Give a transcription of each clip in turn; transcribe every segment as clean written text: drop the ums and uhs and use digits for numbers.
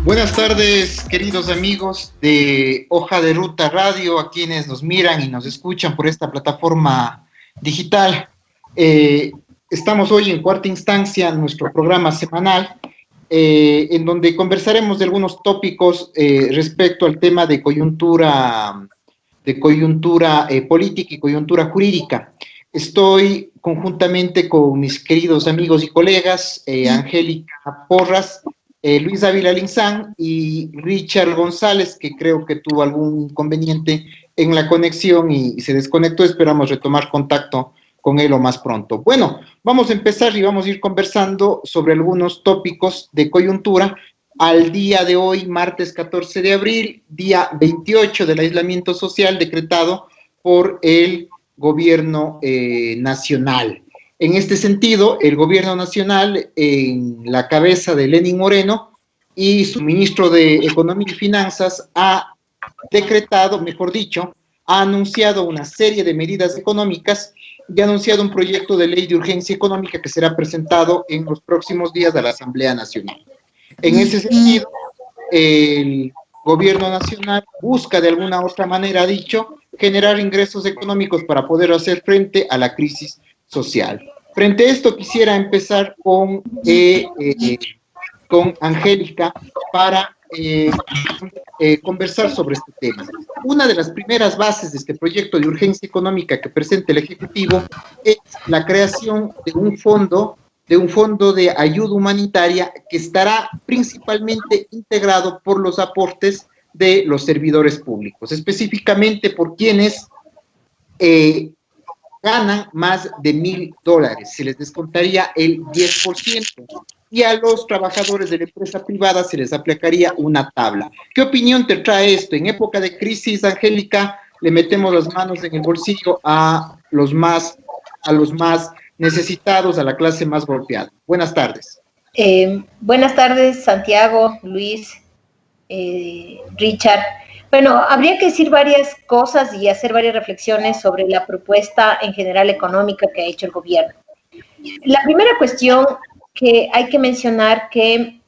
Buenas tardes, queridos amigos de Hoja de Ruta Radio, a quienes nos miran y nos escuchan por esta plataforma digital. Estamos hoy en cuarta instancia en nuestro programa semanal, en donde conversaremos de algunos tópicos respecto al tema de coyuntura política y coyuntura jurídica. Estoy conjuntamente con mis queridos amigos y colegas, Angélica Porras, Luis Ávila Linzán y Richard González, que creo que tuvo algún inconveniente en la conexión y se desconectó. Esperamos retomar contacto con él lo más pronto. Bueno, vamos a empezar y vamos a ir conversando sobre algunos tópicos de coyuntura al día de hoy, martes 14 de abril, día 28 del aislamiento social decretado por el gobierno nacional. En este sentido, el gobierno nacional, en la cabeza de Lenín Moreno y su ministro de Economía y Finanzas, ha decretado, mejor dicho, ha anunciado una serie de medidas económicas y ha anunciado un proyecto de ley de urgencia económica que será presentado en los próximos días a la Asamblea Nacional. En ese sentido, el gobierno nacional busca de alguna u otra manera, ha dicho, generar ingresos económicos para poder hacer frente a la crisis social. Frente a esto quisiera empezar con Angélica para conversar sobre este tema. Una de las primeras bases de este proyecto de urgencia económica que presenta el Ejecutivo es la creación de un fondo de ayuda humanitaria que estará principalmente integrado por los aportes de los servidores públicos, específicamente por quienes ganan más de $1,000, se les descontaría el 10%, y a los trabajadores de la empresa privada se les aplicaría una tabla. ¿Qué opinión te trae esto? En época de crisis, Angélica, le metemos las manos en el bolsillo a los más necesitados, a la clase más golpeada. Buenas tardes. Buenas tardes, Santiago, Luis, Richard. Bueno, habría que decir varias cosas y hacer varias reflexiones sobre la propuesta en general económica que ha hecho el gobierno. La primera cuestión que hay que mencionar que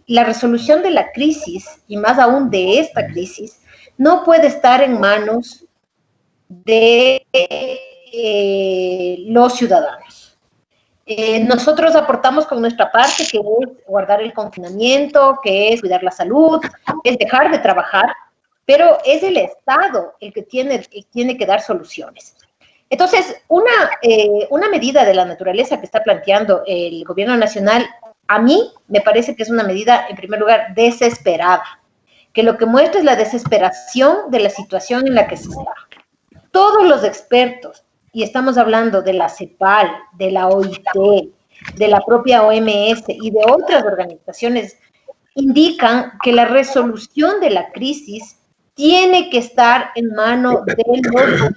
la resolución de la crisis, y más aún de esta crisis, no puede estar en manos de los ciudadanos. Nosotros aportamos con nuestra parte, que es guardar el confinamiento, que es cuidar la salud, es dejar de trabajar, pero es el Estado el que tiene que dar soluciones. Entonces, una medida de la naturaleza que está planteando el gobierno nacional, a mí me parece que es una medida, en primer lugar, desesperada, que lo que muestra es la desesperación de la situación en la que se está. Todos los expertos, y estamos hablando de la CEPAL, de la OIT, de la propia OMS y de otras organizaciones, indican que la resolución de la crisis tiene que estar en manos de los gobiernos,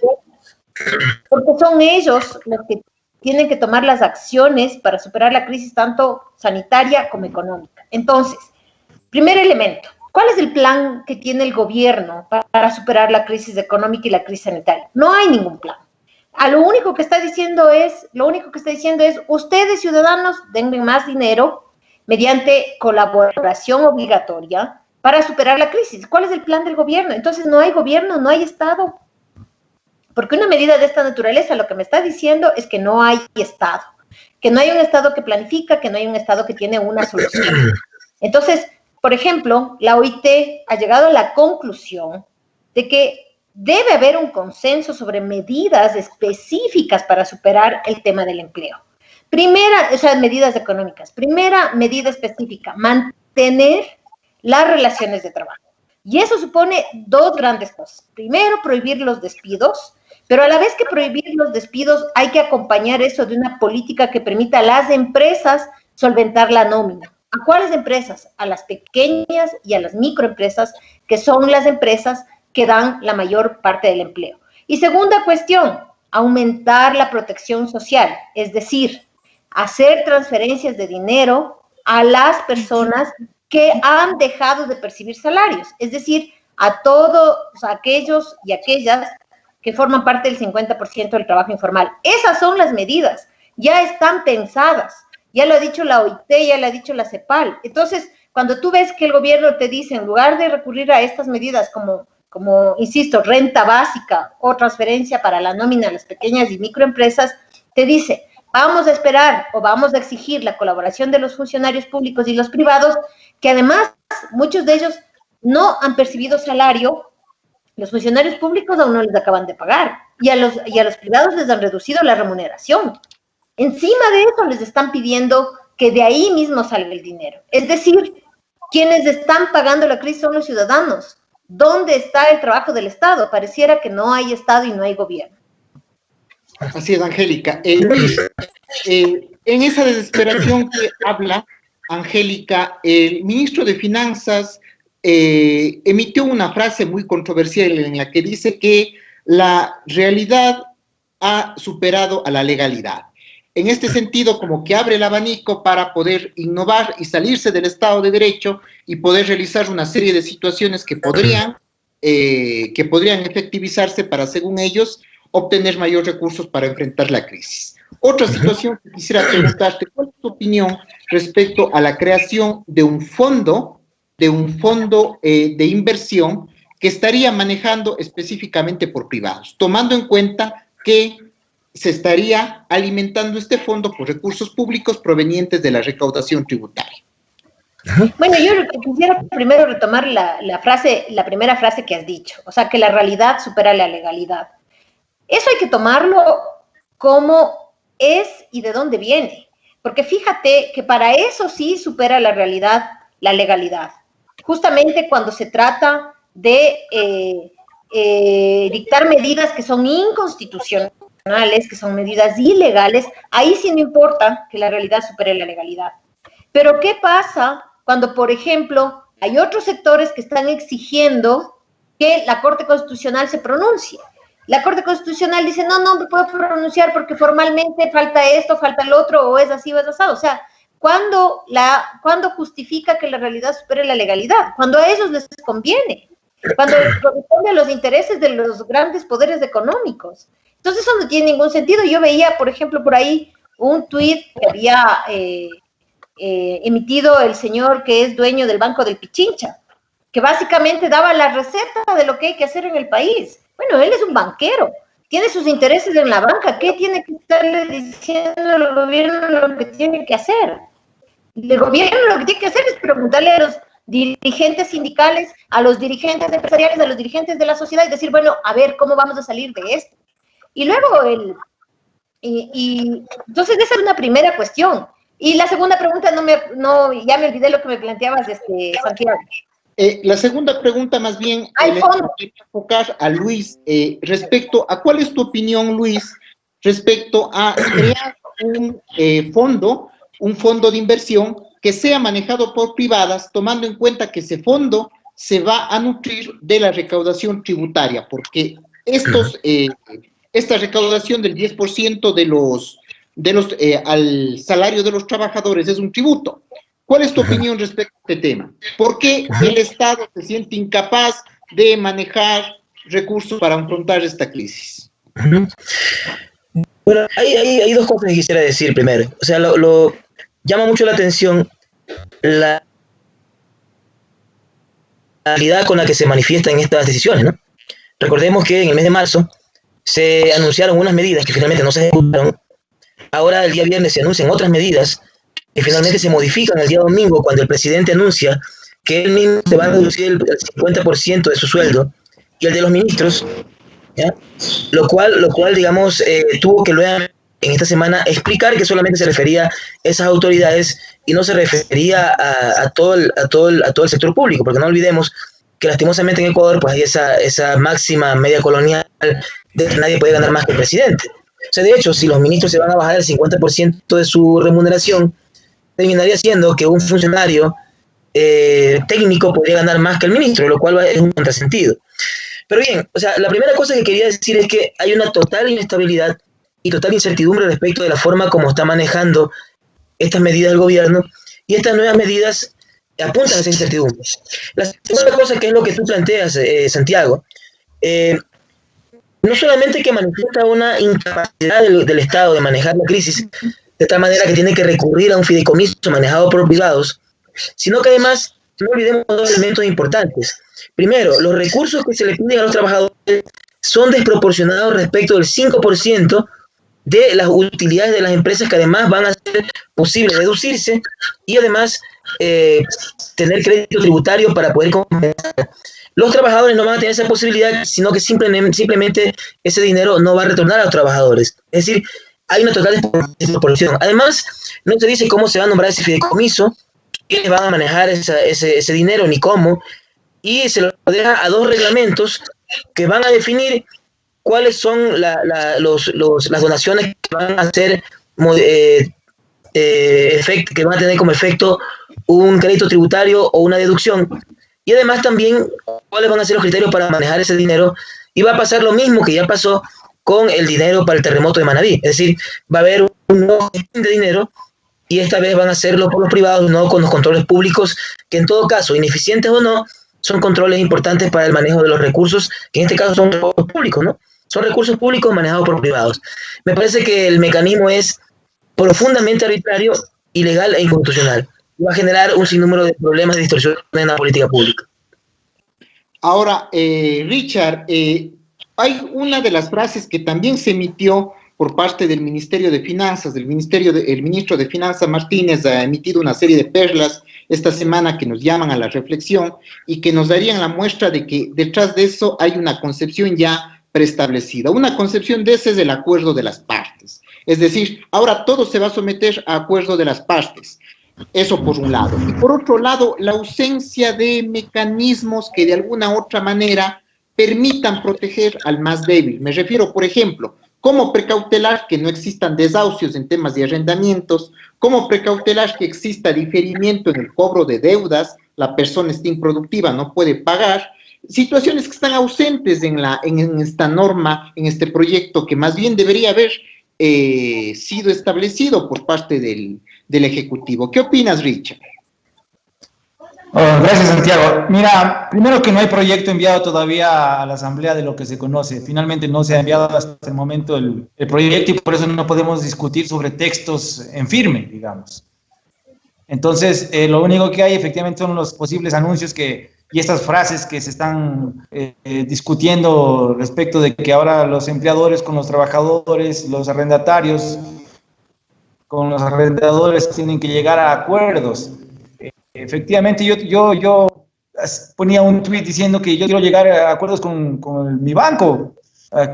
porque son ellos los que tienen que tomar las acciones para superar la crisis tanto sanitaria como económica. Entonces, primer elemento, ¿cuál es el plan que tiene el gobierno para superar la crisis económica y la crisis sanitaria? No hay ningún plan. Lo único que está diciendo es, ustedes ciudadanos, denme más dinero mediante colaboración obligatoria para superar la crisis. ¿Cuál es el plan del gobierno? Entonces no hay gobierno, no hay Estado. Porque una medida de esta naturaleza lo que me está diciendo es que no hay Estado, que no hay un Estado que planifica, que no hay un Estado que tiene una solución. Entonces, por ejemplo, la OIT ha llegado a la conclusión de que debe haber un consenso sobre medidas específicas para superar el tema del empleo. Medidas económicas. Primera medida específica, mantener las relaciones de trabajo. Y eso supone dos grandes cosas. Primero, prohibir los despidos, pero a la vez que prohibir los despidos hay que acompañar eso de una política que permita a las empresas solventar la nómina. ¿A cuáles empresas? A las pequeñas y a las microempresas, que son las empresas que dan la mayor parte del empleo. Y segunda cuestión, aumentar la protección social, es decir, hacer transferencias de dinero a las personas que han dejado de percibir salarios, es decir, a todos aquellos y aquellas que forman parte del 50% del trabajo informal. Esas son las medidas, ya están pensadas, ya lo ha dicho la OIT, ya lo ha dicho la CEPAL. Entonces, cuando tú ves que el gobierno te dice, en lugar de recurrir a estas medidas como insisto, renta básica o transferencia para la nómina a las pequeñas y microempresas, te dice, vamos a esperar o vamos a exigir la colaboración de los funcionarios públicos y los privados, que además muchos de ellos no han percibido salario. Los funcionarios públicos aún no les acaban de pagar y a los privados les han reducido la remuneración. Encima de eso les están pidiendo que de ahí mismo salga el dinero. Es decir, quienes están pagando la crisis son los ciudadanos. ¿Dónde está el trabajo del Estado? Pareciera que no hay Estado y no hay gobierno. Así es, Angélica. Luis, en esa desesperación que habla Angélica, el ministro de Finanzas emitió una frase muy controversial en la que dice que la realidad ha superado a la legalidad. En este sentido, como que abre el abanico para poder innovar y salirse del Estado de Derecho y poder realizar una serie de situaciones que podrían efectivizarse para, según ellos, obtener mayores recursos para enfrentar la crisis. Otra situación que quisiera preguntarte, ¿cuál es tu opinión respecto a la creación de un fondo de inversión que estaría manejando específicamente por privados, tomando en cuenta que se estaría alimentando este fondo por recursos públicos provenientes de la recaudación tributaria? Bueno, yo quisiera primero retomar la primera frase que has dicho, o sea, que la realidad supera la legalidad. Eso hay que tomarlo como es y de dónde viene, porque fíjate que para eso sí supera la realidad, la legalidad. Justamente cuando se trata de dictar medidas que son inconstitucionales, que son medidas ilegales, ahí sí no importa que la realidad supere la legalidad. Pero ¿qué pasa cuando, por ejemplo, hay otros sectores que están exigiendo que la Corte Constitucional se pronuncie? La Corte Constitucional dice, no me puedo pronunciar porque formalmente falta esto, falta el otro, o es así o es asado. O sea, ¿cuándo justifica que la realidad supere la legalidad? Cuando a ellos les conviene, cuando corresponde a los intereses de los grandes poderes económicos. Entonces eso no tiene ningún sentido. Yo veía, por ejemplo, por ahí un tuit que había emitido el señor que es dueño del Banco del Pichincha, que básicamente daba la receta de lo que hay que hacer en el país. Bueno, él es un banquero, tiene sus intereses en la banca. ¿Qué tiene que estarle diciendo al gobierno lo que tiene que hacer? El gobierno lo que tiene que hacer es preguntarle a los dirigentes sindicales, a los dirigentes empresariales, a los dirigentes de la sociedad y decir, bueno, a ver, ¿cómo vamos a salir de esto? Y luego, entonces esa es una primera cuestión. Y la segunda pregunta, ya me olvidé lo que me planteabas, Santiago. La segunda pregunta más bien quería enfocar a Luis respecto a cuál es tu opinión, Luis, respecto a crear un fondo de inversión que sea manejado por privadas, tomando en cuenta que ese fondo se va a nutrir de la recaudación tributaria, porque esta recaudación del 10% al salario de los trabajadores es un tributo. ¿Cuál es tu opinión respecto a este tema? ¿Por qué el Estado se siente incapaz de manejar recursos para afrontar esta crisis? Bueno, hay dos cosas que quisiera decir primero. O sea, llama mucho la atención la realidad con la que se manifiestan estas decisiones, ¿no? Recordemos que en el mes de marzo se anunciaron unas medidas que finalmente no se ejecutaron. Ahora, el día viernes, se anuncian otras medidas que finalmente se modifican el día domingo, cuando el presidente anuncia que él mismo se va a reducir el 50% de su sueldo y el de los ministros, ¿ya? Lo cual digamos, tuvo que luego en esta semana explicar que solamente se refería a esas autoridades y no se refería a todo el sector público, porque no olvidemos que lastimosamente en Ecuador pues hay esa máxima media colonial de que nadie puede ganar más que el presidente. O sea, de hecho, si los ministros se van a bajar el 50% de su remuneración, terminaría siendo que un funcionario técnico podría ganar más que el ministro, lo cual es un contrasentido. Pero bien, o sea, la primera cosa que quería decir es que hay una total inestabilidad y total incertidumbre respecto de la forma como está manejando estas medidas del gobierno, y estas nuevas medidas apuntan a esa incertidumbre. La segunda cosa, que es lo que tú planteas, Santiago, no solamente que manifiesta una incapacidad del Estado de manejar la crisis, de tal manera que tiene que recurrir a un fideicomiso manejado por privados, sino que además no olvidemos dos elementos importantes. Primero, los recursos que se le piden a los trabajadores son desproporcionados respecto del 5% de las utilidades de las empresas, que además van a ser posible deducirse y además tener crédito tributario para poder compensar. Los trabajadores no van a tener esa posibilidad, sino que simplemente ese dinero no va a retornar a los trabajadores. Es decir, hay una total desproporción. Además, no se dice cómo se va a nombrar ese fideicomiso, quiénes van a manejar ese dinero, ni cómo, y se lo deja a dos reglamentos que van a definir cuáles son las donaciones que van a hacer que van a tener como efecto un crédito tributario o una deducción, y además también cuáles van a ser los criterios para manejar ese dinero. Y va a pasar lo mismo que ya pasó con el dinero para el terremoto de Manabí, es decir, va a haber un nuevo de dinero, y esta vez van a hacerlo por los privados, no con los controles públicos, que en todo caso, ineficientes o no, son controles importantes para el manejo de los recursos, que en este caso son recursos públicos, ¿no? Son recursos públicos manejados por privados. Me parece que el mecanismo es profundamente arbitrario, ilegal e inconstitucional. Va a generar un sinnúmero de problemas de distorsión en la política pública. Ahora, Richard, hay una de las frases que también se emitió por parte del Ministerio de Finanzas, el ministro de Finanzas Martínez ha emitido una serie de perlas esta semana que nos llaman a la reflexión y que nos darían la muestra de que detrás de eso hay una concepción ya preestablecida. Una concepción de ese es el acuerdo de las partes. Es decir, ahora todo se va a someter a acuerdo de las partes. Eso por un lado. Y por otro lado, la ausencia de mecanismos que de alguna otra manera permitan proteger al más débil. Me refiero, por ejemplo, cómo precautelar que no existan desahucios en temas de arrendamientos, cómo precautelar que exista diferimiento en el cobro de deudas, la persona está improductiva, no puede pagar, situaciones que están ausentes en esta norma, en este proyecto, que más bien debería haber sido establecido por parte del Ejecutivo. ¿Qué opinas, Richard? Gracias, Santiago. Mira, primero que no hay proyecto enviado todavía a la Asamblea de lo que se conoce. Finalmente no se ha enviado hasta el momento el proyecto y por eso no podemos discutir sobre textos en firme, digamos. Entonces, lo único que hay efectivamente son los posibles anuncios y estas frases que se están discutiendo respecto de que ahora los empleadores con los trabajadores, los arrendatarios con los arrendadores tienen que llegar a acuerdos. Efectivamente, yo ponía un tuit diciendo que yo quiero llegar a acuerdos con mi banco,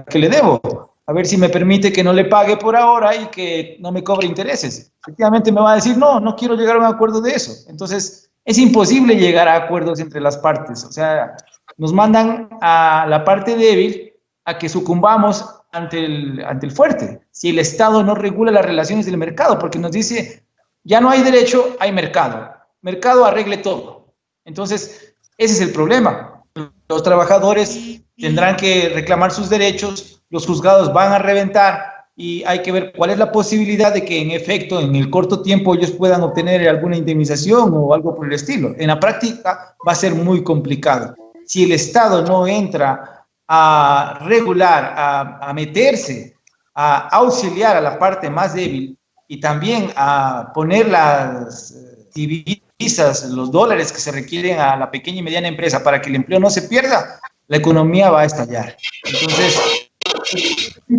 que le debo, a ver si me permite que no le pague por ahora y que no me cobre intereses. Efectivamente me va a decir, no quiero llegar a un acuerdo de eso. Entonces, es imposible llegar a acuerdos entre las partes. O sea, nos mandan a la parte débil a que sucumbamos ante el fuerte. Si el Estado no regula las relaciones del mercado, porque nos dice, ya no hay derecho, hay mercado. Mercado arregle todo. Entonces, ese es el problema. Los trabajadores tendrán que reclamar sus derechos, los juzgados van a reventar y hay que ver cuál es la posibilidad de que en efecto en el corto tiempo ellos puedan obtener alguna indemnización o algo por el estilo. En la práctica va a ser muy complicado. Si el Estado no entra a regular, a meterse, a auxiliar a la parte más débil y también a poner las divisas, los dólares que se requieren a la pequeña y mediana empresa para que el empleo no se pierda, la economía va a estallar. Entonces,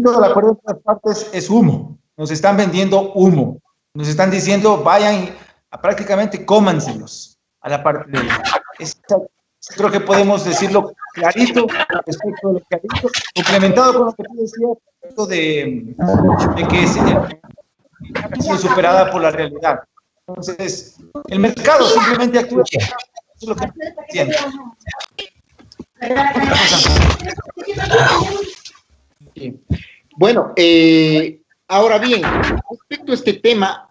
todo el acuerdo de las partes es humo. Nos están vendiendo humo. Nos están diciendo, vayan a prácticamente cómanselos a la parte de creo que podemos decirlo clarito respecto de lo que ha dicho, complementado con lo que tú decías de que ha sido superada por la realidad. Entonces, el mercado simplemente actúa. Es lo que entiendo. Bueno, ahora bien, respecto a este tema,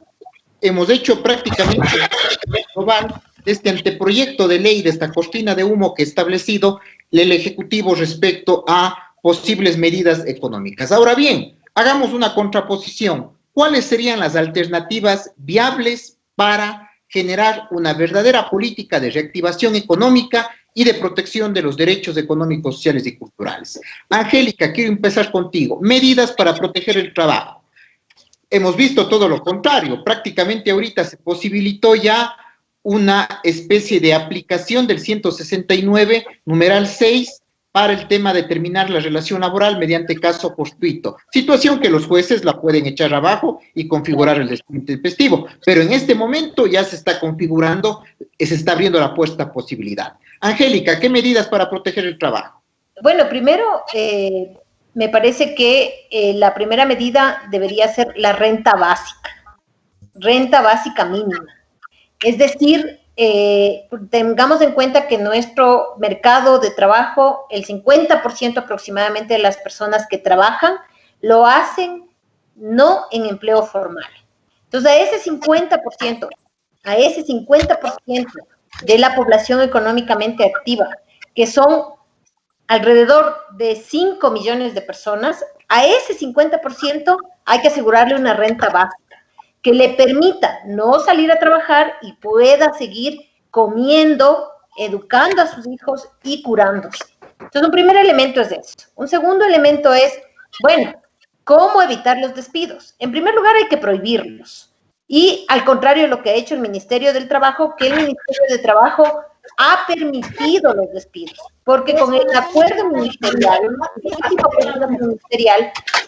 hemos hecho prácticamente global de este anteproyecto de ley, de esta cortina de humo que ha establecido el Ejecutivo respecto a posibles medidas económicas. Ahora bien, hagamos una contraposición. ¿Cuáles serían las alternativas viables para generar una verdadera política de reactivación económica y de protección de los derechos económicos, sociales y culturales? Angélica, quiero empezar contigo. Medidas para proteger el trabajo. Hemos visto todo lo contrario. Prácticamente ahorita se posibilitó ya una especie de aplicación del 169, numeral 6, para el tema de terminar la relación laboral mediante caso fortuito, situación que los jueces la pueden echar abajo y configurar el despido intempestivo, pero en este momento ya se está configurando, se está abriendo la puerta a posibilidad. Angélica, ¿qué medidas para proteger el trabajo? Bueno, primero, me parece que la primera medida debería ser la renta básica mínima. Es decir, tengamos en cuenta que en nuestro mercado de trabajo, el 50% aproximadamente de las personas que trabajan lo hacen no en empleo formal. Entonces, a ese 50% de la población económicamente activa, que son alrededor de 5 millones de personas, a ese 50% hay que asegurarle una renta básica que le permita no salir a trabajar y pueda seguir comiendo, educando a sus hijos y curándose. Entonces, un primer elemento es eso. Un segundo elemento es, bueno, ¿cómo evitar los despidos? En primer lugar, hay que prohibirlos. Y al contrario de lo que ha hecho el Ministerio del Trabajo, que el Ministerio de Trabajo ha permitido los despidos, porque con el acuerdo ministerial,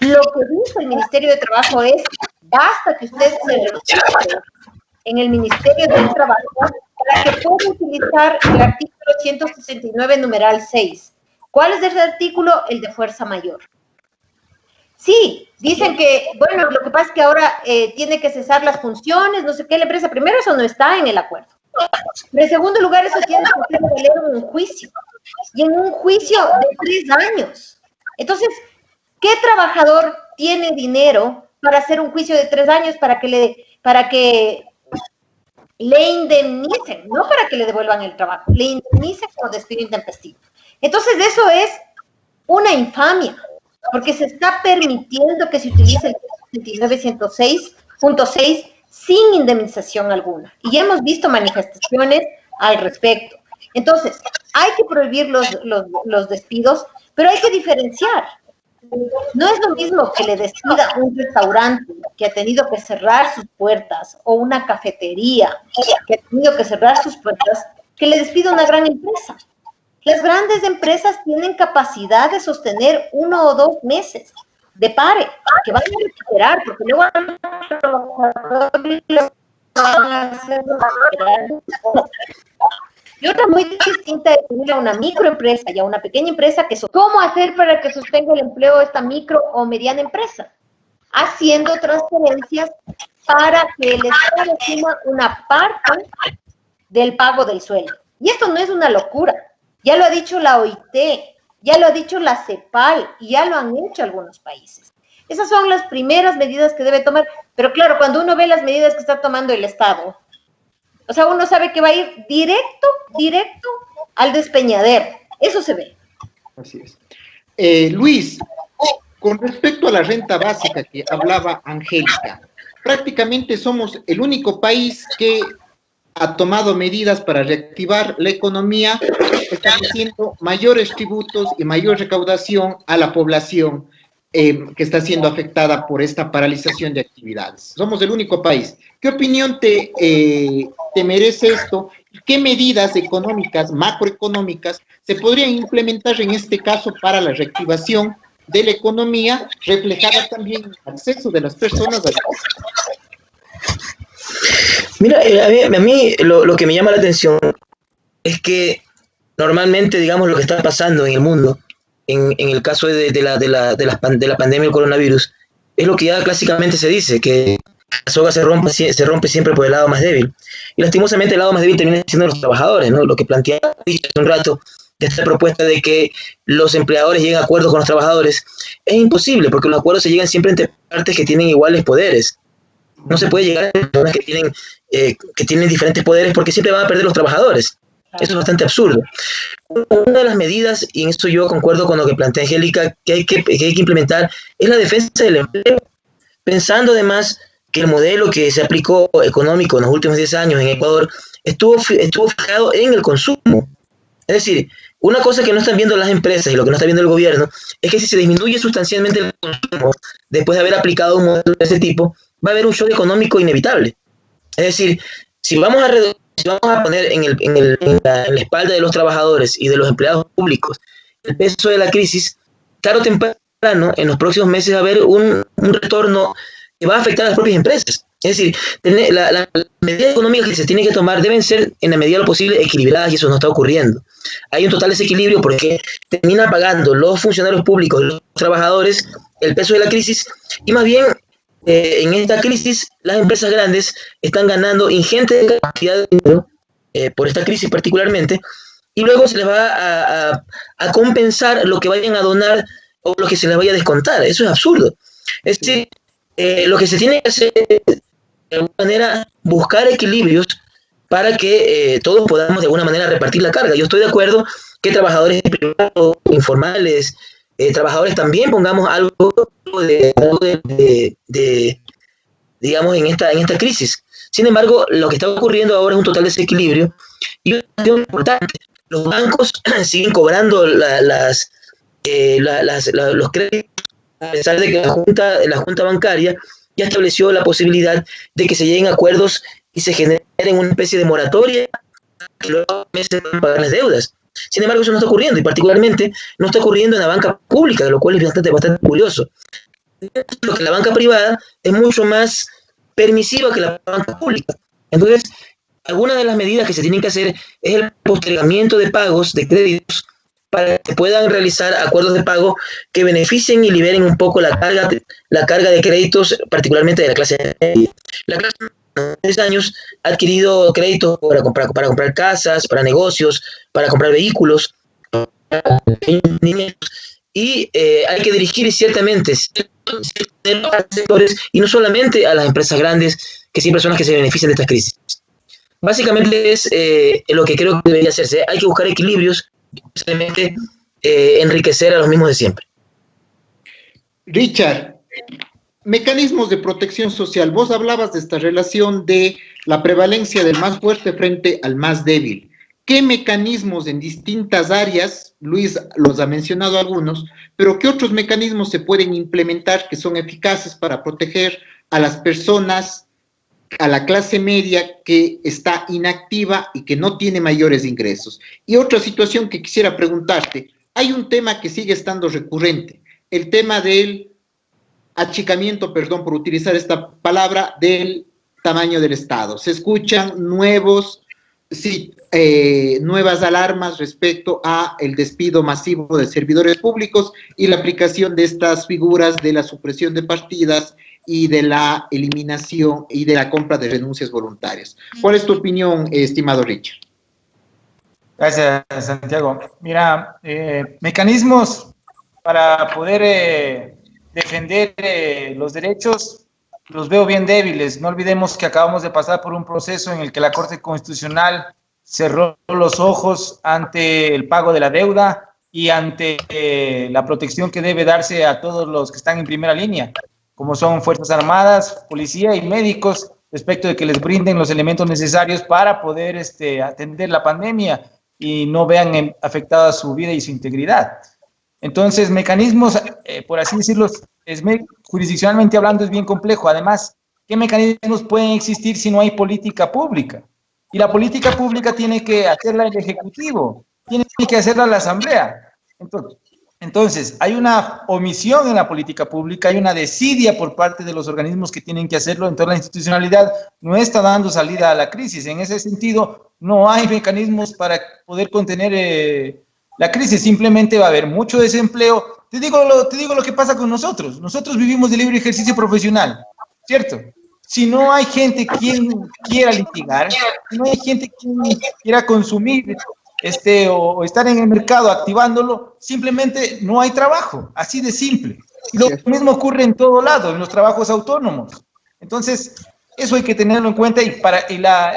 lo que dice el Ministerio de Trabajo es, basta que usted se registre en el Ministerio del Trabajo para que pueda utilizar el artículo 169, numeral 6. ¿Cuál es ese artículo? El de fuerza mayor. Sí, dicen que, bueno, lo que pasa es que ahora tiene que cesar las funciones, no sé qué, la empresa. Primero, eso no está en el acuerdo. Pero en segundo lugar, eso tiene que ser valer en un juicio. Y en un juicio de 3 años. Entonces, ¿qué trabajador tiene dinero para hacer un juicio de 3 años para que le indemnicen? No para que le devuelvan el trabajo, le indemnicen por despido intempestivo. Entonces, eso es una infamia, porque se está permitiendo que se utilice el 169.6 sin indemnización alguna. Y ya hemos visto manifestaciones al respecto. Entonces, hay que prohibir los despidos, pero hay que diferenciar. No es lo mismo que le despida un restaurante que ha tenido que cerrar sus puertas o una cafetería que ha tenido que cerrar sus puertas, que le despida una gran empresa. Las grandes empresas tienen capacidad de sostener 1 o 2 meses de pare, que van a recuperar, porque luego van a hacer recuperar. Y otra muy distinta es tener a una microempresa y a una pequeña empresa que ¿cómo hacer para que sostenga el empleo de esta micro o mediana empresa? Haciendo transferencias para que el Estado asuma una parte del pago del sueldo. Y esto no es una locura. Ya lo ha dicho la OIT, ya lo ha dicho la CEPAL y ya lo han hecho algunos países. Esas son las primeras medidas que debe tomar. Pero claro, cuando uno ve las medidas que está tomando el Estado, o sea, uno sabe que va a ir directo al despeñadero. Eso se ve. Así es. Luis, con respecto a la renta básica que hablaba Angélica, prácticamente somos el único país que ha tomado medidas para reactivar la economía, estableciendo mayores tributos y mayor recaudación a la población que está siendo afectada por esta paralización de actividades. Somos el único país. ¿Qué opinión te merece esto? ¿Qué medidas económicas, macroeconómicas, se podrían implementar en este caso para la reactivación de la economía, reflejada también en el acceso de las personas a la Mira, a mí lo que me llama la atención es que normalmente, digamos, lo que está pasando en el mundo, en el caso de la pandemia del coronavirus, es lo que ya clásicamente se dice, que la soga se rompe siempre por el lado más débil. Y lastimosamente el lado más débil termina siendo los trabajadores, ¿no? Lo que planteaba hace un rato, de esta propuesta de que los empleadores lleguen a acuerdos con los trabajadores, es imposible, porque los acuerdos se llegan siempre entre partes que tienen iguales poderes. No se puede llegar a personas que tienen diferentes poderes, porque siempre van a perder los trabajadores. Eso es bastante absurdo. Una de las medidas, y en esto yo concuerdo con lo que plantea Angélica, que hay que implementar, es la defensa del empleo, pensando además que el modelo que se aplicó económico en los últimos 10 años en Ecuador estuvo fijado en el consumo. Es decir, una cosa que no están viendo las empresas y lo que no está viendo el gobierno es que si se disminuye sustancialmente el consumo después de haber aplicado un modelo de ese tipo, va a haber un shock económico inevitable. Es decir, si vamos a reducir si vamos a poner en la espalda de los trabajadores y de los empleados públicos el peso de la crisis, tarde o temprano, en los próximos meses, va a haber un retorno que va a afectar a las propias empresas. Es decir, las medidas económicas que se tienen que tomar deben ser, en la medida de lo posible, equilibradas, y eso no está ocurriendo. Hay un total desequilibrio porque termina pagando los funcionarios públicos, los trabajadores, el peso de la crisis, y más bien, en esta crisis, las empresas grandes están ganando ingente cantidad de dinero, por esta crisis particularmente, y luego se les va a compensar lo que vayan a donar o lo que se les vaya a descontar. Eso es absurdo. Es decir, lo que se tiene que hacer es, de alguna manera, buscar equilibrios para que todos podamos de alguna manera repartir la carga. Yo estoy de acuerdo que trabajadores privados, informales, trabajadores también pongamos algo de digamos, en esta crisis. Sin embargo, lo que está ocurriendo ahora es un total desequilibrio y una cuestión importante. Los bancos siguen cobrando los créditos, a pesar de que la Junta Bancaria ya estableció la posibilidad de que se lleguen a acuerdos y se generen una especie de moratoria que luego meses van a pagar las deudas. Sin embargo, eso no está ocurriendo, y particularmente no está ocurriendo en la banca pública, lo cual es bastante curioso. Lo que la banca privada es mucho más permisiva que la banca pública. Entonces, algunas de las medidas que se tienen que hacer es el postergamiento de pagos de créditos para que puedan realizar acuerdos de pago que beneficien y liberen un poco la carga de créditos, particularmente de la clase media. La clase media, 3 años, ha adquirido créditos para comprar casas, para negocios, para comprar vehículos, y hay que dirigir ciertamente a sectores y no solamente a las empresas grandes, que siempre son las que se benefician de estas crisis. Básicamente es lo que creo que debería hacerse. Hay que buscar equilibrios, especialmente enriquecer a los mismos de siempre. Richard, mecanismos de protección social. Vos hablabas de esta relación de la prevalencia del más fuerte frente al más débil. ¿Qué mecanismos en distintas áreas, Luis los ha mencionado algunos, pero qué otros mecanismos se pueden implementar que son eficaces para proteger a las personas, a la clase media que está inactiva y que no tiene mayores ingresos? Y otra situación que quisiera preguntarte, hay un tema que sigue estando recurrente, el tema del achicamiento, perdón por utilizar esta palabra, del tamaño del Estado. Se escuchan nuevas alarmas respecto a el despido masivo de servidores públicos y la aplicación de estas figuras de la supresión de partidas y de la eliminación y de la compra de renuncias voluntarias. ¿Cuál es tu opinión, estimado Richard? Gracias, Santiago. Mira, mecanismos para poder defender los derechos los veo bien débiles. No olvidemos que acabamos de pasar por un proceso en el que la Corte Constitucional cerró los ojos ante el pago de la deuda y ante la protección que debe darse a todos los que están en primera línea, como son Fuerzas Armadas, Policía y médicos, respecto de que les brinden los elementos necesarios para poder atender la pandemia y no vean afectada su vida y su integridad. Entonces, mecanismos, por así decirlo, jurisdiccionalmente hablando, es bien complejo. Además, ¿qué mecanismos pueden existir si no hay política pública? Y la política pública tiene que hacerla el Ejecutivo, tiene que hacerla la Asamblea. Entonces, hay una omisión en la política pública, hay una desidia por parte de los organismos que tienen que hacerlo. Entonces, la institucionalidad no está dando salida a la crisis. En ese sentido, no hay mecanismos para poder contener la crisis. Simplemente va a haber mucho desempleo. Te digo lo que pasa con nosotros. Nosotros vivimos de libre ejercicio profesional, ¿cierto? Si no hay gente quien quiera litigar, si no hay gente quien quiera consumir o estar en el mercado activándolo, simplemente no hay trabajo, así de simple. Y lo mismo ocurre en todo lado, en los trabajos autónomos. Entonces, eso hay que tenerlo en cuenta, y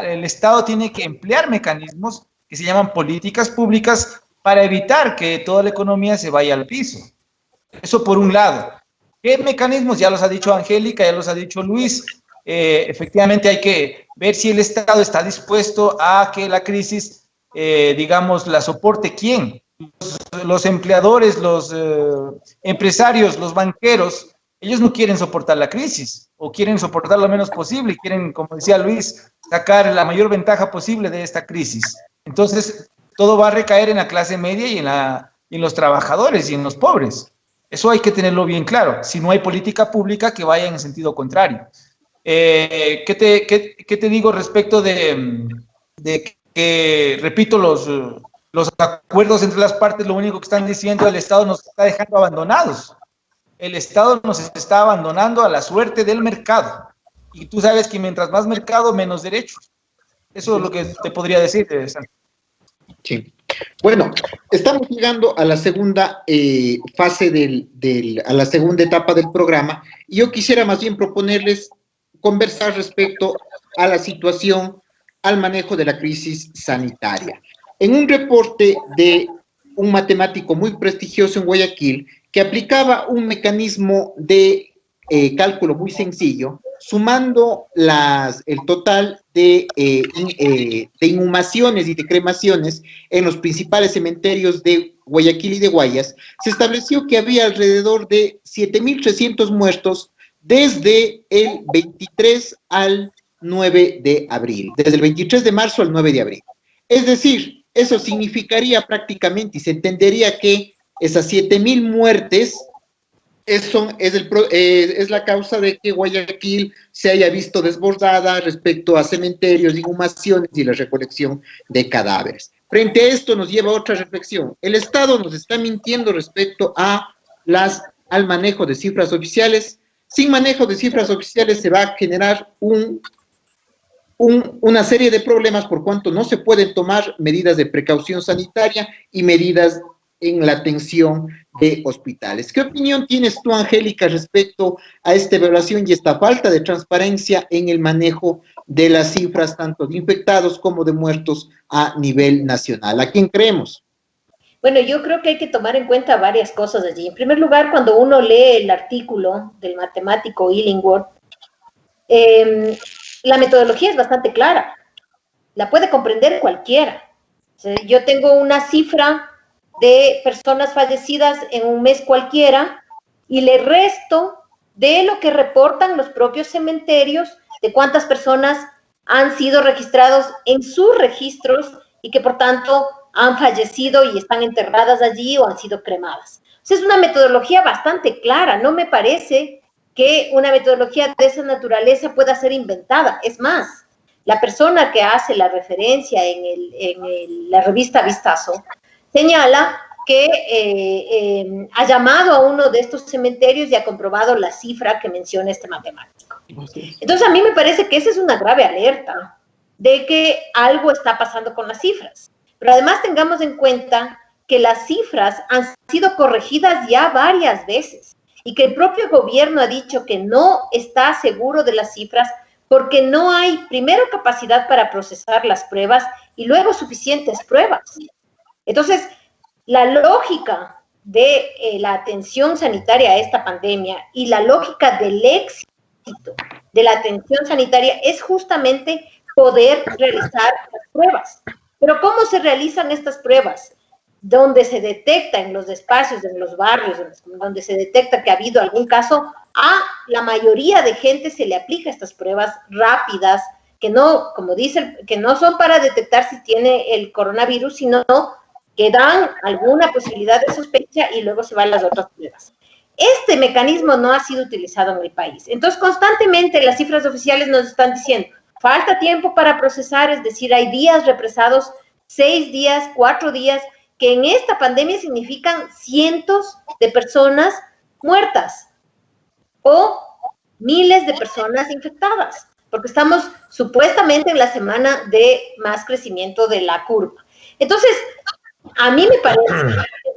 el Estado tiene que emplear mecanismos que se llaman políticas públicas para evitar que toda la economía se vaya al piso. Eso por un lado. ¿Qué mecanismos? Ya los ha dicho Angélica, ya los ha dicho Luis. Efectivamente hay que ver si el Estado está dispuesto a que la crisis, digamos, la soporte. ¿Quién? Los empleadores, los empresarios, los banqueros, ellos no quieren soportar la crisis, o quieren soportar lo menos posible, y quieren, como decía Luis, sacar la mayor ventaja posible de esta crisis. Entonces, todo va a recaer en la clase media y en los trabajadores y en los pobres. Eso hay que tenerlo bien claro, si no hay política pública que vaya en sentido contrario. ¿Qué te digo respecto de que, repito, los acuerdos entre las partes, lo único que están diciendo, el Estado nos está dejando abandonados? El Estado nos está abandonando a la suerte del mercado. Y tú sabes que mientras más mercado, menos derechos. Eso es lo que te podría decir, Santi. Sí. Bueno, estamos llegando a la segunda fase a la segunda etapa del programa, y yo quisiera más bien proponerles conversar respecto a la situación, al manejo de la crisis sanitaria. En un reporte de un matemático muy prestigioso en Guayaquil, que aplicaba un mecanismo de cálculo muy sencillo, sumando el total de inhumaciones y de cremaciones en los principales cementerios de Guayaquil y de Guayas, se estableció que había alrededor de 7.300 muertos desde el 23 al 9 de abril, desde el 23 de marzo al 9 de abril. Es decir, eso significaría prácticamente, y se entendería que esas 7.000 muertes es la causa de que Guayaquil se haya visto desbordada respecto a cementerios, inhumaciones y la recolección de cadáveres. Frente a esto nos lleva a otra reflexión. El Estado nos está mintiendo respecto al manejo de cifras oficiales. Sin manejo de cifras oficiales se va a generar una serie de problemas, por cuanto no se pueden tomar medidas de precaución sanitaria y medidas en la atención de hospitales. ¿Qué opinión tienes tú, Angélica, respecto a esta evaluación y esta falta de transparencia en el manejo de las cifras tanto de infectados como de muertos a nivel nacional? ¿A quién creemos? Bueno, yo creo que hay que tomar en cuenta varias cosas allí. En primer lugar, cuando uno lee el artículo del matemático Illingworth, la metodología es bastante clara. La puede comprender cualquiera. Yo tengo una cifra de personas fallecidas en un mes cualquiera y le resto de lo que reportan los propios cementerios de cuántas personas han sido registrados en sus registros y que por tanto han fallecido y están enterradas allí o han sido cremadas. O sea, es una metodología bastante clara. No me parece que una metodología de esa naturaleza pueda ser inventada. Es más, la persona que hace la referencia en la revista Vistazo señala que ha llamado a uno de estos cementerios y ha comprobado la cifra que menciona este matemático. Entonces, a mí me parece que esa es una grave alerta de que algo está pasando con las cifras. Pero además tengamos en cuenta que las cifras han sido corregidas ya varias veces y que el propio gobierno ha dicho que no está seguro de las cifras porque no hay, primero, capacidad para procesar las pruebas y luego suficientes pruebas. Entonces, la lógica de la atención sanitaria a esta pandemia y la lógica del éxito de la atención sanitaria es justamente poder realizar las pruebas. Pero ¿cómo se realizan estas pruebas? Donde se detecta en los espacios, en los barrios, donde se detecta que ha habido algún caso, a la mayoría de gente se le aplica estas pruebas rápidas, que no, como dicen, que no son para detectar si tiene el coronavirus, sino que dan alguna posibilidad de sospecha y luego se van las otras pruebas. Este mecanismo no ha sido utilizado en el país. Entonces, constantemente las cifras oficiales nos están diciendo, falta tiempo para procesar, es decir, hay días represados, 6 días, 4 días, que en esta pandemia significan cientos de personas muertas o miles de personas infectadas, porque estamos supuestamente en la semana de más crecimiento de la curva. Entonces, a mí me parece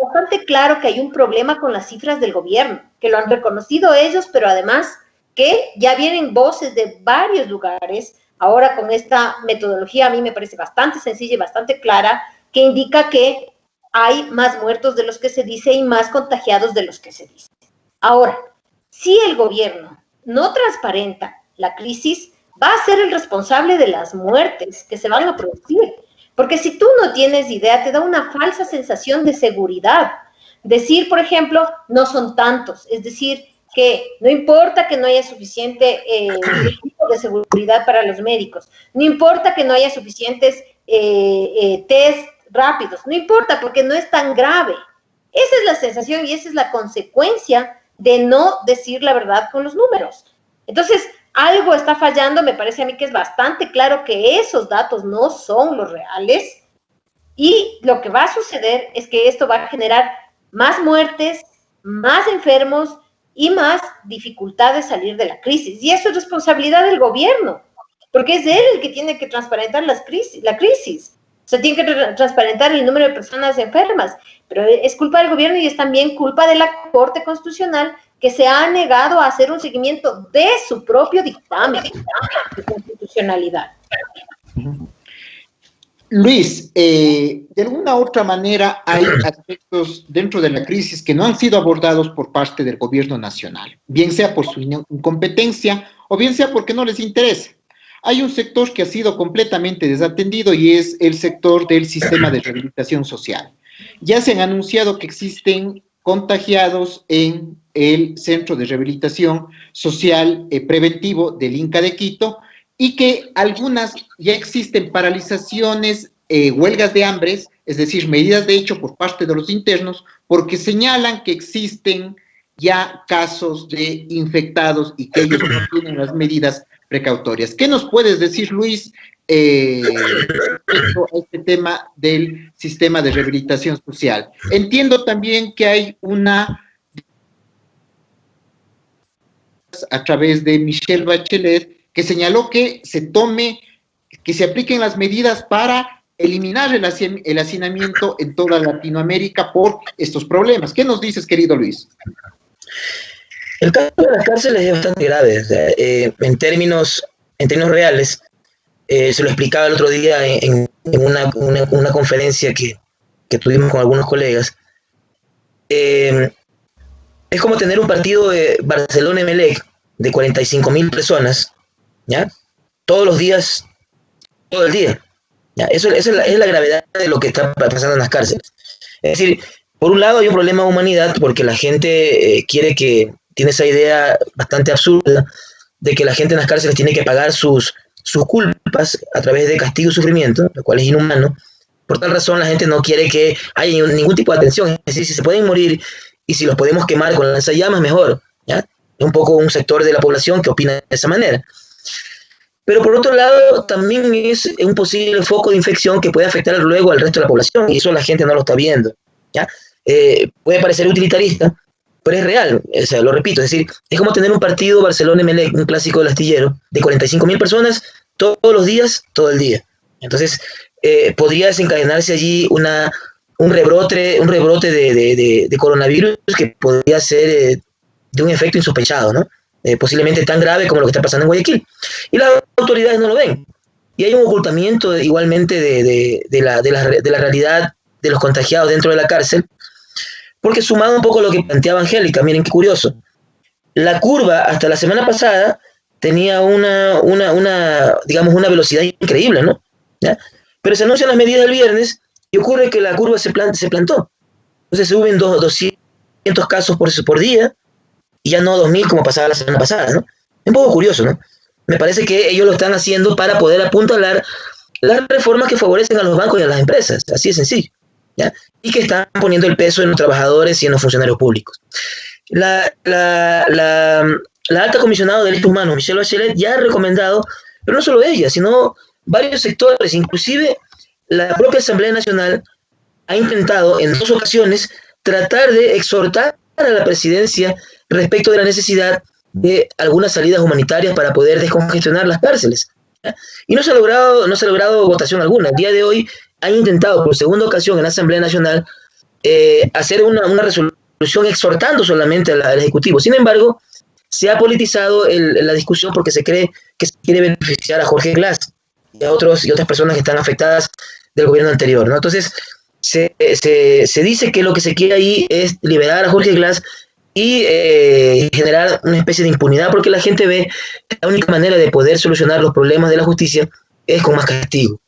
bastante claro que hay un problema con las cifras del gobierno, que lo han reconocido ellos, pero además que ya vienen voces de varios lugares, ahora con esta metodología a mí me parece bastante sencilla y bastante clara, que indica que hay más muertos de los que se dice y más contagiados de los que se dice. Ahora, si el gobierno no transparenta la crisis, va a ser el responsable de las muertes que se van a producir. Porque si tú no tienes idea, te da una falsa sensación de seguridad. Decir, por ejemplo, no son tantos, es decir, que no importa que no haya suficiente equipo de seguridad para los médicos, no importa que no haya suficientes test rápidos, no importa porque no es tan grave. Esa es la sensación y esa es la consecuencia de no decir la verdad con los números. Entonces, algo está fallando, me parece a mí que es bastante claro que esos datos no son los reales y lo que va a suceder es que esto va a generar más muertes, más enfermos y más dificultad de salir de la crisis. Y eso es responsabilidad del gobierno, porque es él el que tiene que transparentar la crisis. O sea, tiene que transparentar el número de personas enfermas, pero es culpa del gobierno y es también culpa de la Corte Constitucional que se ha negado a hacer un seguimiento de su propio dictamen de constitucionalidad. Luis, de alguna otra manera hay aspectos dentro de la crisis que no han sido abordados por parte del gobierno nacional, bien sea por su incompetencia o bien sea porque no les interesa. Hay un sector que ha sido completamente desatendido y es el sector del sistema de rehabilitación social. Ya se han anunciado que existen contagiados en el Centro de Rehabilitación Social Preventivo del Inca de Quito y que algunas ya existen paralizaciones, huelgas de hambre, es decir, medidas de hecho por parte de los internos, porque señalan que existen ya casos de infectados y que ellos no tienen las medidas precautorias. ¿Qué nos puedes decir, Luis, respecto a este tema del sistema de rehabilitación social? Entiendo también que hay una, a través de Michelle Bachelet, que señaló que se apliquen las medidas para eliminar el hacinamiento en toda Latinoamérica por estos problemas. ¿Qué nos dices, querido Luis? El caso de las cárceles es bastante grave. O sea, en términos reales, se lo explicaba el otro día en una conferencia que tuvimos con algunos colegas. Es como tener un partido de Barcelona-Emelec de 45.000 personas, ¿ya? Todos los días, todo el día. ¿Ya? Esa es la gravedad de lo que está pasando en las cárceles. Es decir, por un lado hay un problema de humanidad porque la gente tiene esa idea bastante absurda de que la gente en las cárceles tiene que pagar sus culpas a través de castigo y sufrimiento, lo cual es inhumano. Por tal razón la gente no quiere que haya ningún tipo de atención. Es decir, si se pueden morir y si los podemos quemar con lanzallamas, mejor, ¿ya? Es un poco un sector de la población que opina de esa manera. Pero por otro lado, también es un posible foco de infección que puede afectar luego al resto de la población, y eso la gente no lo está viendo, ¿ya? Puede parecer utilitarista, pero es real, o sea, lo repito, es decir, es como tener un partido Barcelona-Emelec, un clásico del astillero, de 45.000 personas, todos los días, todo el día. Entonces, podría desencadenarse allí un rebrote de coronavirus que podría ser de un efecto insospechado, ¿no? Posiblemente tan grave como lo que está pasando en Guayaquil. Y las autoridades no lo ven. Y hay un ocultamiento igualmente de la realidad de los contagiados dentro de la cárcel, porque sumado un poco a lo que planteaba Angélica, miren qué curioso, la curva hasta la semana pasada tenía una velocidad increíble, ¿no? ¿Ya? Pero se anuncian las medidas el viernes y ocurre que la curva se plantó. Entonces se suben 200 casos por día, y ya no 2.000 como pasaba la semana pasada, ¿no? Es un poco curioso, ¿no? Me parece que ellos lo están haciendo para poder apuntalar las reformas que favorecen a los bancos y a las empresas, así de sencillo, ¿ya? Y que están poniendo el peso en los trabajadores y en los funcionarios públicos. La alta comisionada de Derechos Humanos, Michelle Bachelet, ya ha recomendado, pero no solo ella, sino varios sectores, inclusive la propia Asamblea Nacional ha intentado en 2 ocasiones tratar de exhortar a la presidencia respecto de la necesidad de algunas salidas humanitarias para poder descongestionar las cárceles, ¿ya? Y no se ha logrado votación alguna. El día de hoy han intentado por segunda ocasión en la Asamblea Nacional hacer una resolución exhortando solamente al Ejecutivo. Sin embargo, se ha politizado la discusión porque se cree que se quiere beneficiar a Jorge Glass y a otras personas que están afectadas del gobierno anterior, ¿no? Entonces, se dice que lo que se quiere ahí es liberar a Jorge Glass y generar una especie de impunidad, porque la gente ve que la única manera de poder solucionar los problemas de la justicia es con más castigo.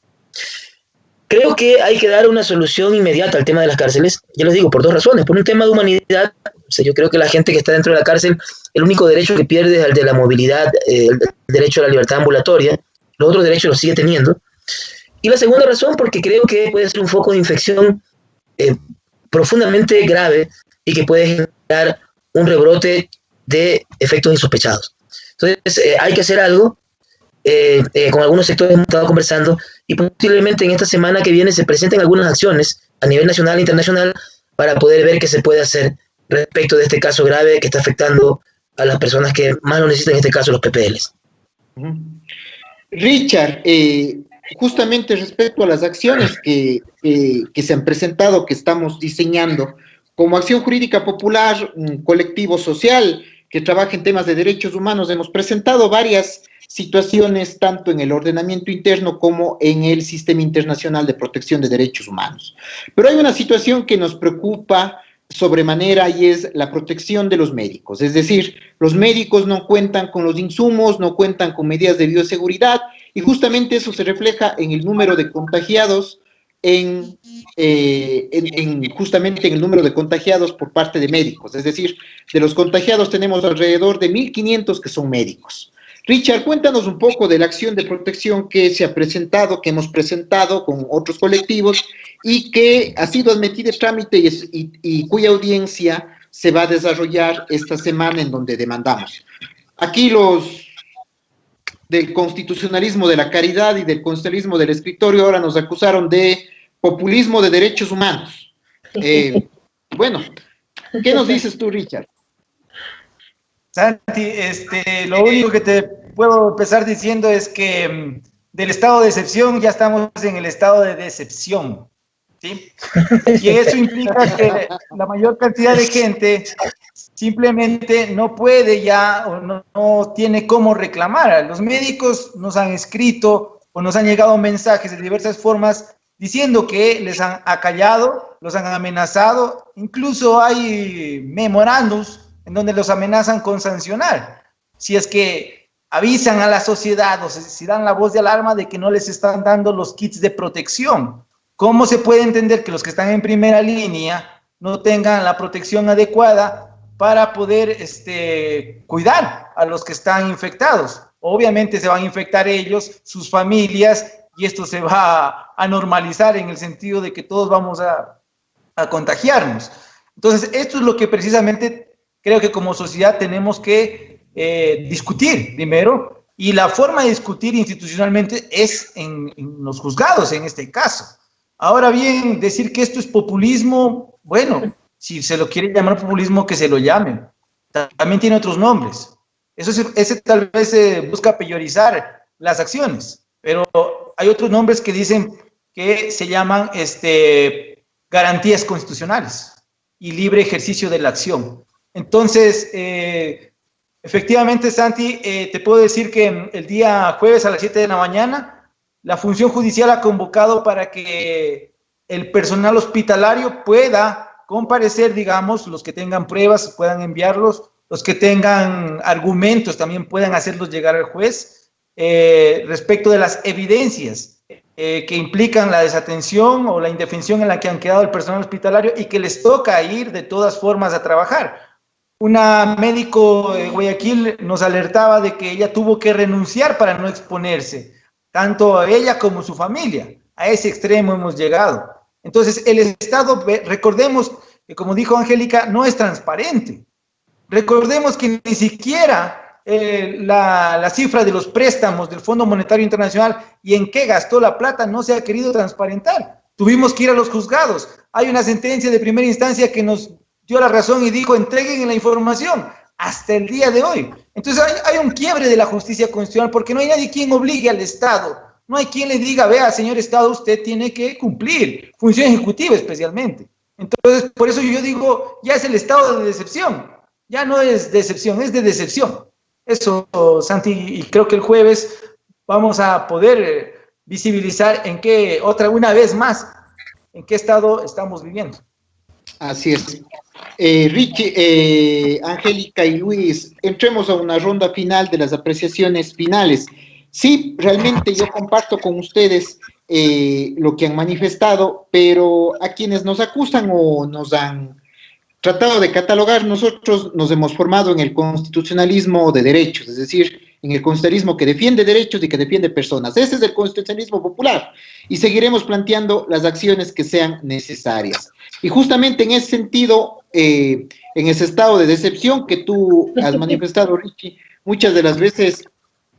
Creo que hay que dar una solución inmediata al tema de las cárceles, ya les digo, por 2 razones. Por un tema de humanidad, O sea, yo creo que la gente que está dentro de la cárcel, el único derecho que pierde es el de la movilidad, el derecho a la libertad ambulatoria. Los otros derechos los sigue teniendo. Y la segunda razón, porque creo que puede ser un foco de infección profundamente grave y que puede generar un rebrote de efectos insospechados. Entonces, hay que hacer algo. Con algunos sectores hemos estado conversando y posiblemente en esta semana que viene se presenten algunas acciones a nivel nacional e internacional para poder ver qué se puede hacer respecto de este caso grave que está afectando a las personas que más lo necesitan, en este caso los PPLs. Richard, justamente respecto a las acciones que se han presentado, que estamos diseñando, como Acción Jurídica Popular, un colectivo social que trabaja en temas de derechos humanos, hemos presentado varias situaciones tanto en el ordenamiento interno como en el Sistema Internacional de Protección de Derechos Humanos. Pero hay una situación que nos preocupa sobremanera y es la protección de los médicos. Es decir, los médicos no cuentan con los insumos, no cuentan con medidas de bioseguridad y justamente eso se refleja en el número de contagiados, justamente en el número de contagiados por parte de médicos. Es decir, de los contagiados tenemos alrededor de 1.500 que son médicos. Richard, cuéntanos un poco de la acción de protección que se ha presentado, que hemos presentado con otros colectivos y que ha sido admitida en trámite y cuya audiencia se va a desarrollar esta semana en donde demandamos. Aquí los del constitucionalismo de la caridad y del constitucionalismo del escritorio ahora nos acusaron de populismo de derechos humanos. Bueno, ¿qué nos dices tú, Richard? Santi, lo único que te puedo empezar diciendo es que del estado de excepción ya estamos en el estado de decepción, ¿sí? Y eso implica que la mayor cantidad de gente simplemente no puede ya o no tiene cómo reclamar. Los médicos nos han escrito o nos han llegado mensajes de diversas formas diciendo que les han acallado, los han amenazado, incluso hay memorándums en donde los amenazan con sancionar, si es que avisan a la sociedad o si dan la voz de alarma de que no les están dando los kits de protección. ¿Cómo se puede entender que los que están en primera línea no tengan la protección adecuada para poder cuidar a los que están infectados? Obviamente se van a infectar ellos, sus familias, y esto se va a normalizar en el sentido de que todos vamos a contagiarnos. Entonces, esto es lo que precisamente creo que como sociedad tenemos que discutir primero, y la forma de discutir institucionalmente es en los juzgados en este caso. Ahora bien, decir que esto es populismo, bueno, si se lo quiere llamar populismo, que se lo llamen. También tiene otros nombres. Ese tal vez busca peyorizar las acciones, pero hay otros nombres que dicen que se llaman garantías constitucionales y libre ejercicio de la acción. Entonces, efectivamente, Santi, te puedo decir que el día jueves a las 7 de la mañana, la función judicial ha convocado para que el personal hospitalario pueda comparecer, digamos, los que tengan pruebas puedan enviarlos, los que tengan argumentos también puedan hacerlos llegar al juez, respecto de las evidencias que implican la desatención o la indefensión en la que han quedado el personal hospitalario y que les toca ir de todas formas a trabajar. Una médico de Guayaquil nos alertaba de que ella tuvo que renunciar para no exponerse, tanto a ella como a su familia. A ese extremo hemos llegado. Entonces, el Estado, recordemos que, como dijo Angélica, no es transparente. Recordemos que ni siquiera la cifra de los préstamos del Fondo Monetario Internacional y en qué gastó la plata no se ha querido transparentar. Tuvimos que ir a los juzgados. Hay una sentencia de primera instancia que nos dio la razón y dijo, entreguen la información hasta el día de hoy. Entonces hay un quiebre de la justicia constitucional porque no hay nadie quien obligue al Estado. No hay quien le diga, vea, señor Estado, usted tiene que cumplir, función ejecutiva especialmente. Entonces, por eso yo digo, ya es el estado de decepción. Ya no es decepción, es de decepción. Eso, Santi, y creo que el jueves vamos a poder visibilizar una vez más, en qué estado estamos viviendo. Así es. Richie, Angélica y Luis, entremos a una ronda final de las apreciaciones finales. Sí, realmente yo comparto con ustedes lo que han manifestado, pero a quienes nos acusan o nos han tratado de catalogar, nosotros nos hemos formado en el constitucionalismo de derechos, es decir, en el constitucionalismo que defiende derechos y que defiende personas. Ese es el constitucionalismo popular y seguiremos planteando las acciones que sean necesarias. Y justamente en ese sentido, en ese estado de decepción que tú has manifestado, Richie, muchas de las veces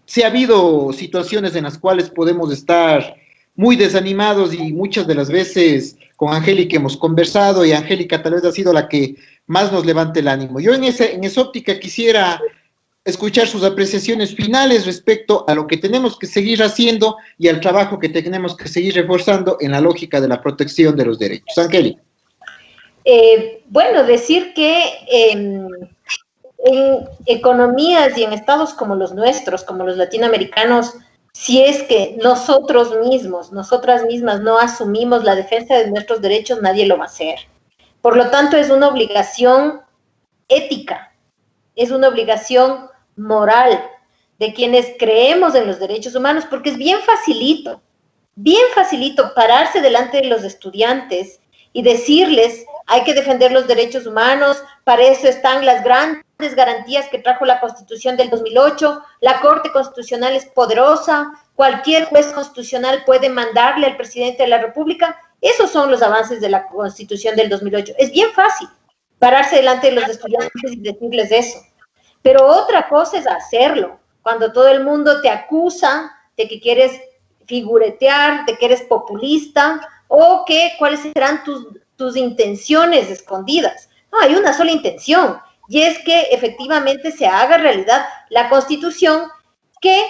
sí ha habido situaciones en las cuales podemos estar muy desanimados y muchas de las veces con Angélica hemos conversado y Angélica tal vez ha sido la que más nos levante el ánimo. Yo en esa óptica quisiera escuchar sus apreciaciones finales respecto a lo que tenemos que seguir haciendo y al trabajo que tenemos que seguir reforzando en la lógica de la protección de los derechos. Angélica. Bueno, decir que en economías y en estados como los nuestros, como los latinoamericanos, si es que nosotros mismos, nosotras mismas no asumimos la defensa de nuestros derechos, nadie lo va a hacer. Por lo tanto, es una obligación ética, es una obligación moral de quienes creemos en los derechos humanos, porque es bien facilito pararse delante de los estudiantes y decirles, hay que defender los derechos humanos, para eso están las grandes garantías que trajo la Constitución del 2008, la Corte Constitucional es poderosa, cualquier juez constitucional puede mandarle al presidente de la República. Esos son los avances de la Constitución del 2008. Es bien fácil pararse delante de los estudiantes y decirles eso. Pero otra cosa es hacerlo, cuando todo el mundo te acusa de que quieres figuretear, de que eres populista, o que cuáles serán tus intenciones escondidas. No, hay una sola intención, y es que efectivamente se haga realidad la Constitución que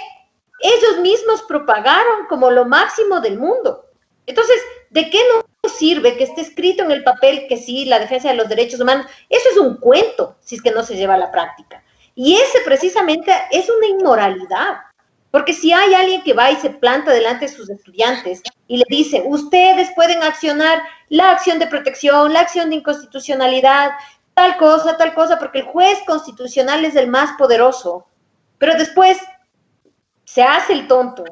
ellos mismos propagaron como lo máximo del mundo. Entonces, ¿de qué nos sirve que esté escrito en el papel que sí, la defensa de los derechos humanos? Eso es un cuento, si es que no se lleva a la práctica. Y ese precisamente es una inmoralidad, porque si hay alguien que va y se planta delante de sus estudiantes y le dice, ustedes pueden accionar la acción de protección, la acción de inconstitucionalidad, tal cosa, porque el juez constitucional es el más poderoso, pero después se hace el tonto,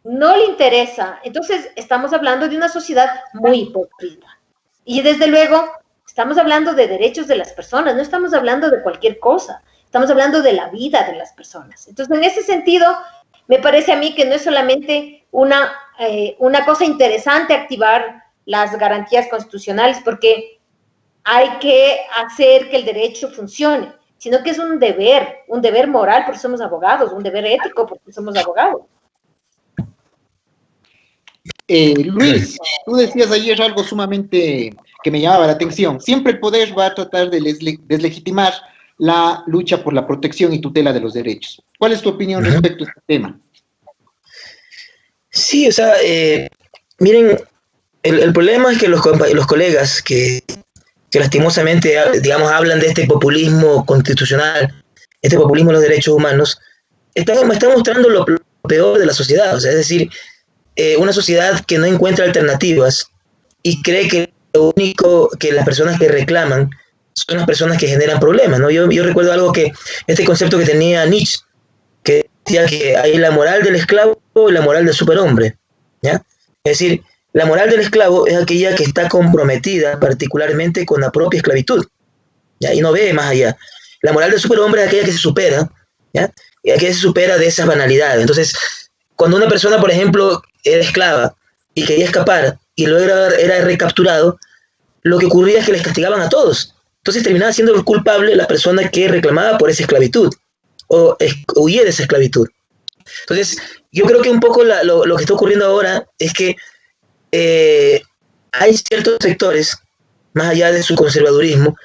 no le interesa, entonces estamos hablando de una sociedad muy hipócrita. Y desde luego, estamos hablando de derechos de las personas, no estamos hablando de cualquier cosa, estamos hablando de la vida de las personas. Entonces, en ese sentido, me parece a mí que no es solamente una cosa interesante activar las garantías constitucionales, porque hay que hacer que el derecho funcione, sino que es un deber moral porque somos abogados, un deber ético porque somos abogados. Luis, tú decías ayer algo sumamente que me llamaba la atención. Siempre el poder va a tratar de deslegitimar la lucha por la protección y tutela de los derechos. ¿Cuál es tu opinión respecto a este tema? Sí, o sea, miren, el problema es que los colegas que lastimosamente, digamos, hablan de este populismo constitucional, este populismo de los derechos humanos, están mostrando lo peor de la sociedad, o sea, es decir, una sociedad que no encuentra alternativas y cree que lo único que las personas que reclaman son las personas que generan problemas, ¿no? Yo recuerdo algo este concepto que tenía Nietzsche, que decía que hay la moral del esclavo y la moral del superhombre, ¿ya? Es decir, la moral del esclavo es aquella que está comprometida particularmente con la propia esclavitud, ¿ya? Y no ve más allá. La moral del superhombre es aquella que se supera, ¿ya? Y aquella que se supera de esas banalidades. Entonces, cuando una persona, por ejemplo, era esclava y quería escapar y luego era recapturado, lo que ocurría es que les castigaban a todos. Entonces terminaba siendo culpable la persona que reclamaba por esa esclavitud o huía de esa esclavitud. Entonces, yo creo que un poco lo que está ocurriendo ahora es que hay ciertos sectores, más allá de su conservadurismo,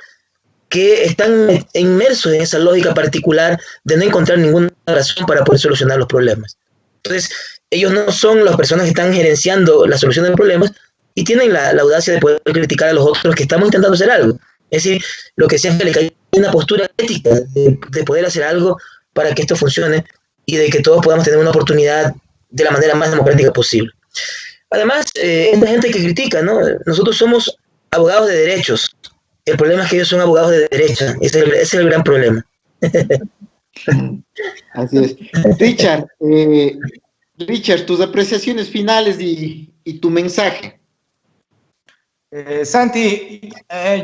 que están inmersos en esa lógica particular de no encontrar ninguna razón para poder solucionar los problemas. Entonces, ellos no son las personas que están gerenciando la solución de los problemas y tienen la audacia de poder criticar a los otros que estamos intentando hacer algo. Es decir, lo que sea Angélica, hay una postura ética de poder hacer algo para que esto funcione y de que todos podamos tener una oportunidad de la manera más democrática posible. Además, esta gente que critica, ¿no? Nosotros somos abogados de derechos. El problema es que ellos son abogados de derecha. Ese es el gran problema. Así es. Richard, tus apreciaciones finales y tu mensaje. Santi,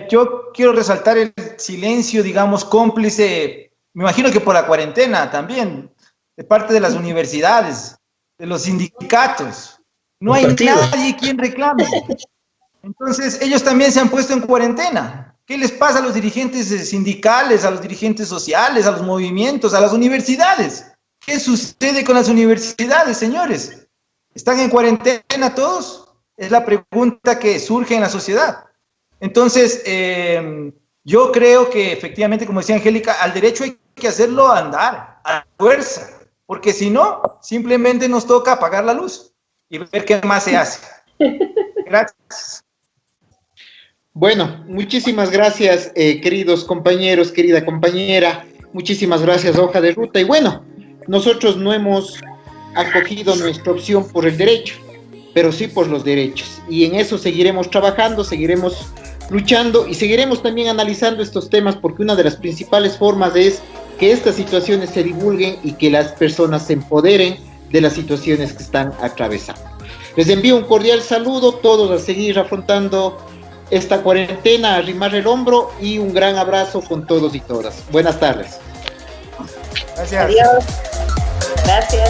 yo quiero resaltar el silencio, digamos, cómplice, me imagino que por la cuarentena también, de parte de las universidades, de los sindicatos. No hay nadie quien reclame. Entonces, ellos también se han puesto en cuarentena. ¿Qué les pasa a los dirigentes sindicales, a los dirigentes sociales, a los movimientos, a las universidades? ¿Qué sucede con las universidades, señores? ¿Están en cuarentena todos? Es la pregunta que surge en la sociedad. Entonces, yo creo que efectivamente, como decía Angélica, al derecho hay que hacerlo andar, a la fuerza, porque si no, simplemente nos toca apagar la luz y ver qué más se hace. Gracias. Bueno, muchísimas gracias, queridos compañeros, querida compañera. Muchísimas gracias, hoja de ruta. Y bueno, nosotros no hemos acogido nuestra opción por el derecho, pero sí por los derechos. Y en eso seguiremos trabajando, seguiremos luchando y seguiremos también analizando estos temas, porque una de las principales formas es que estas situaciones se divulguen y que las personas se empoderen de las situaciones que están atravesando. Les envío un cordial saludo, todos a seguir afrontando esta cuarentena, a arrimar el hombro, y un gran abrazo con todos y todas. Buenas tardes. Gracias. Adiós. Gracias.